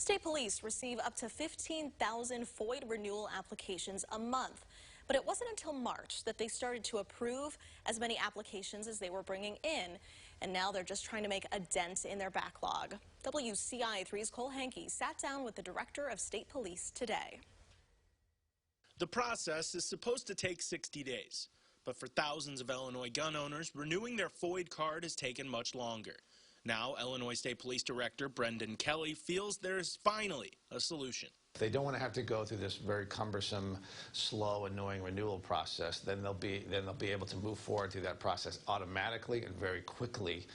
State police receive up to 15,000 FOID renewal applications a month. But it wasn't until March that they started to approve as many applications as they were bringing in. And now they're just trying to make a dent in their backlog. WCIA3's Cole Hankey sat down with the director of state police today. The process is supposed to take 60 days. But for thousands of Illinois gun owners, renewing their FOID card has taken much longer. Now, Illinois State Police Director Brendan Kelly feels there's finally a solution. If they don't want to have to go through this very cumbersome, slow, annoying renewal process, then they'll be able to move forward through that process automatically and very quickly.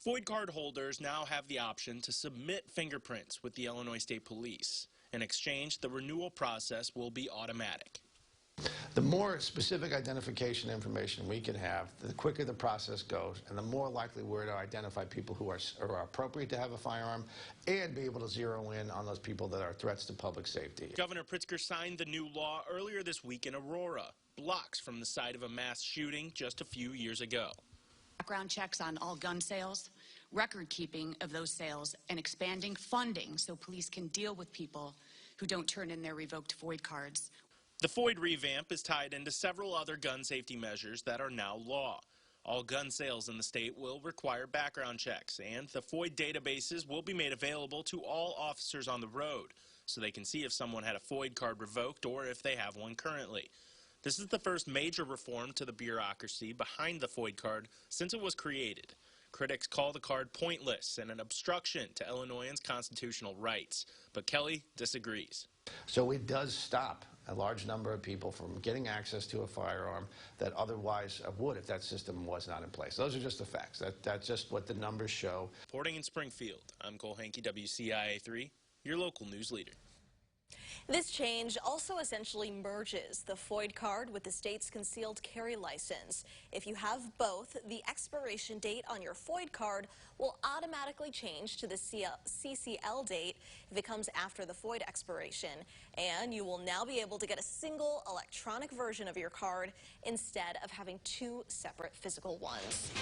FOID card holders now have the option to submit fingerprints with the Illinois State Police. In exchange, the renewal process will be automatic. The more specific identification information we can have, the quicker the process goes, and the more likely we're to identify people who are appropriate to have a firearm and be able to zero in on those people that are threats to public safety. Governor Pritzker signed the new law earlier this week in Aurora, blocks from the site of a mass shooting just a few years ago. Background checks on all gun sales, record keeping of those sales, and expanding funding so police can deal with people who don't turn in their revoked FOID cards. The FOID revamp is tied into several other gun safety measures that are now law. All gun sales in the state will require background checks, and the FOID databases will be made available to all officers on the road so they can see if someone had a FOID card revoked or if they have one currently. This is the first major reform to the bureaucracy behind the FOID card since it was created. Critics call the card pointless and an obstruction to Illinoisans' constitutional rights, but Kelly disagrees. So it does stop a large number of people from getting access to a firearm that otherwise would if that system was not in place. Those are just the facts. That's just what the numbers show. Reporting in Springfield, I'm Cole Hankey, WCIA3, your local news leader. This change also essentially merges the FOID card with the state's concealed carry license. If you have both, the expiration date on your FOID card will automatically change to the CCL date if it comes after the FOID expiration. And you will now be able to get a single electronic version of your card instead of having two separate physical ones.